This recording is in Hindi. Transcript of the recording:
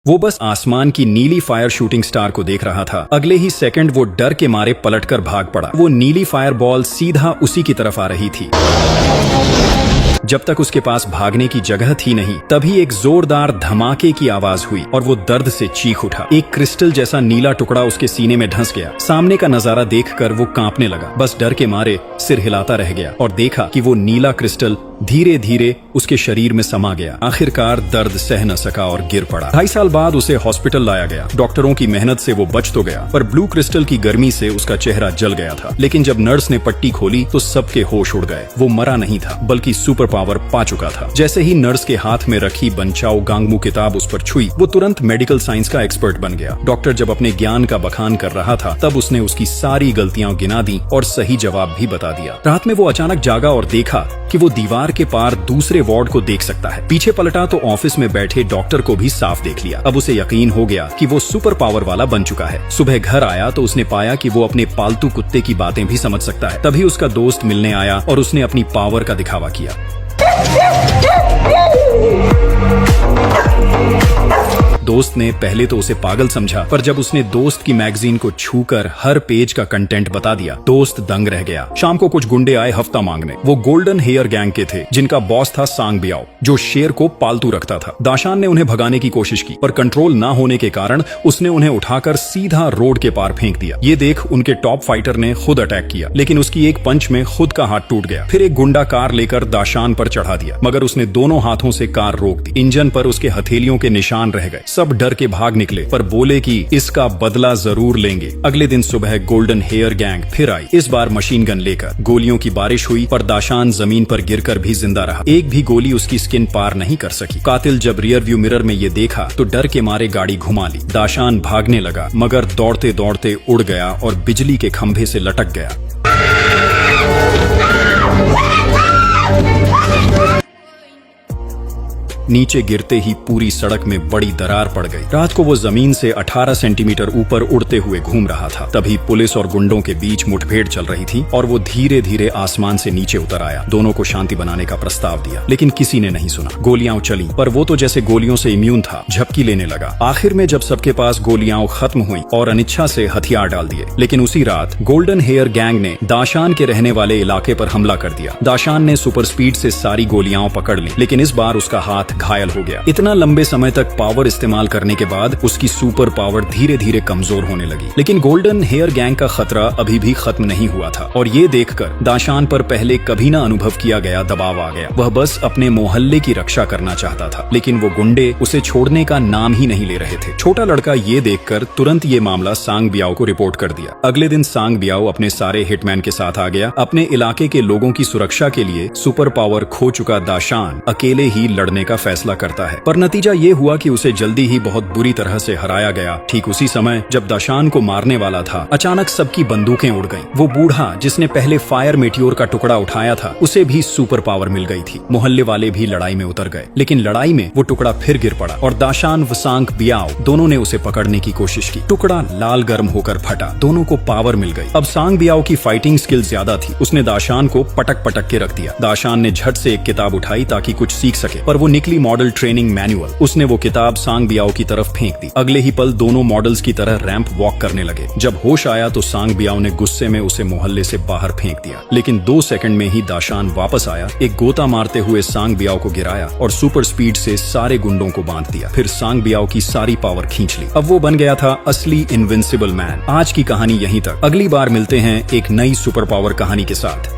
वो बस आसमान की नीली फायर शूटिंग स्टार को देख रहा था। अगले ही सेकंड वो डर के मारे पलटकर भाग पड़ा। वो नीली फायर बॉल सीधा उसी की तरफ आ रही थी। जब तक उसके पास भागने की जगह थी नहीं, तभी एक जोरदार धमाके की आवाज हुई और वो दर्द से चीख उठा। एक क्रिस्टल जैसा नीला टुकड़ा उसके सीने में धंस गया। सामने का नजारा देखकर वो कांपने लगा। बस डर के मारे सिर हिलाता रह गया और देखा कि वो नीला क्रिस्टल धीरे धीरे उसके शरीर में समा गया। आखिरकार दर्द सह न सका और गिर पड़ा। 2.5 साल बाद उसे हॉस्पिटल लाया गया। डॉक्टरों की मेहनत से वो बच तो गया, पर ब्लू क्रिस्टल की गर्मी से उसका चेहरा जल गया था। लेकिन जब नर्स ने पट्टी खोली तो सबके होश उड़ गए। वो मरा नहीं था, बल्कि सुपर पावर पा चुका था। जैसे ही नर्स के हाथ में रखी बंचाओ गांगमू किताब उस पर छुई, वो तुरंत मेडिकल साइंस का एक्सपर्ट बन गया। डॉक्टर जब अपने ज्ञान का बखान कर रहा था, तब उसने उसकी सारी गलतियां गिना दी और सही जवाब भी बता दिया। रात में वो अचानक जागा और देखा कि वो दीवार के पार दूसरे वार्ड को देख सकता है। पीछे पलटा तो ऑफिस में बैठे डॉक्टर को भी साफ देख लिया। अब उसे यकीन हो गया कि वो सुपर पावर वाला बन चुका है। सुबह घर आया तो उसने पाया कि वो अपने पालतू कुत्ते की बातें भी समझ सकता है। तभी उसका दोस्त मिलने आया और उसने अपनी पावर का दिखावा किया। दोस्त ने पहले तो उसे पागल समझा, पर जब उसने दोस्त की मैगजीन को छूकर हर पेज का कंटेंट बता दिया, दोस्त दंग रह गया। शाम को कुछ गुंडे आए हफ्ता मांगने। वो गोल्डन हेयर गैंग के थे, जिनका बॉस था सांग बियाओ, जो शेर को पालतू रखता था। दाशान ने उन्हें भगाने की कोशिश की, पर कंट्रोल ना होने के कारण उसने उन्हें उठाकर सीधा रोड के पार फेंक दिया। ये देख उनके टॉप फाइटर ने खुद अटैक किया, लेकिन उसकी एक पंच में खुद का हाथ टूट गया। फिर एक गुंडा कार लेकर दाशान पर चढ़ा दिया, मगर उसने दोनों हाथों से कार रोक दी। इंजन पर उसके हथेलियों के निशान रह गए। सब डर के भाग निकले, पर बोले कि इसका बदला जरूर लेंगे। अगले दिन सुबह गोल्डन हेयर गैंग फिर आई, इस बार मशीन गन लेकर। गोलियों की बारिश हुई, पर दाशान जमीन पर गिरकर भी जिंदा रहा। एक भी गोली उसकी स्किन पार नहीं कर सकी। कातिल जब रियर व्यू मिरर में ये देखा तो डर के मारे गाड़ी घुमा ली। दाशान भागने लगा, मगर दौड़ते दौड़ते उड़ गया और बिजली के खंभे से लटक गया। नीचे गिरते ही पूरी सड़क में बड़ी दरार पड़ गई। रात को वो जमीन से 18 सेंटीमीटर ऊपर उड़ते हुए घूम रहा था। तभी पुलिस और गुंडों के बीच मुठभेड़ चल रही थी और वो धीरे धीरे आसमान से नीचे उतर आया। दोनों को शांति बनाने का प्रस्ताव दिया, लेकिन किसी ने नहीं सुना। गोलियां चली, पर वो तो जैसे गोलियों से इम्यून था, झपकी लेने लगा। आखिर में जब सबके पास गोलियां खत्म हुई और अनिच्छा से हथियार डाल दिए। लेकिन उसी रात गोल्डन हेयर गैंग ने दाशान के रहने वाले इलाके पर हमला कर दिया। दाशान ने सुपर स्पीड से सारी गोलियां पकड़ ली, लेकिन इस बार उसका हाथ घायल हो गया। इतना लंबे समय तक पावर इस्तेमाल करने के बाद उसकी सुपर पावर धीरे धीरे कमजोर होने लगी। लेकिन गोल्डन हेयर गैंग का खतरा अभी भी खत्म नहीं हुआ था, और ये देखकर दाशान पर पहले कभी ना अनुभव किया गया दबाव आ गया। वह बस अपने मोहल्ले की रक्षा करना चाहता था, लेकिन वो गुंडे उसे छोड़ने का नाम ही नहीं ले रहे थे। छोटा लड़का ये देखकर तुरंत ये मामला सांग बियाओ को रिपोर्ट कर दिया। अगले दिन सांग बियाओ अपने सारे हिटमैन के साथ आ गया। अपने इलाके के लोगों की सुरक्षा के लिए सुपर पावर खो चुका दाशान अकेले ही लड़ने का फैसला करता है, पर नतीजा ये हुआ कि उसे जल्दी ही बहुत बुरी तरह से हराया गया। ठीक उसी समय जब दाशान को मारने वाला था, अचानक सबकी बंदूकें उड़ गईं। वो बूढ़ा जिसने पहले फायर मेटियोर का टुकड़ा उठाया था, उसे भी सुपर पावर मिल गई थी। मोहल्ले वाले भी लड़ाई में उतर गए, लेकिन लड़ाई में वो टुकड़ा फिर गिर पड़ा और दाशान व सांग बियाओ दोनों ने उसे पकड़ने की कोशिश की। टुकड़ा लाल गर्म होकर फटा। दोनों को पावर मिल गई। अब सांग बियाओ की फाइटिंग स्किल ज्यादा थी। उसने दाशान को पटक पटक के रख दिया। दाशान ने झट से एक किताब उठाई ताकि कुछ सीख सके, पर वो निकली मॉडल ट्रेनिंग मैनुअल। उसने वो किताब सांग बियाओ की तरफ फेंक दी। अगले ही पल दोनों मॉडल्स की तरह रैंप वॉक करने लगे। जब होश आया तो सांग बियाओ ने गुस्से में उसे मोहल्ले से बाहर फेंक दिया, लेकिन 2 सेकंड में ही दाशान वापस आया, एक गोता मारते हुए सांग बियाओ को गिराया और सुपर स्पीड से सारे गुंडों को बांध दिया। फिर सांग बियाओ की सारी पावर खींच ली। अब वो बन गया था असली इनविंसिबल मैन। आज की कहानी यहीं तक। अगली बार मिलते हैं एक नई सुपर पावर कहानी के साथ।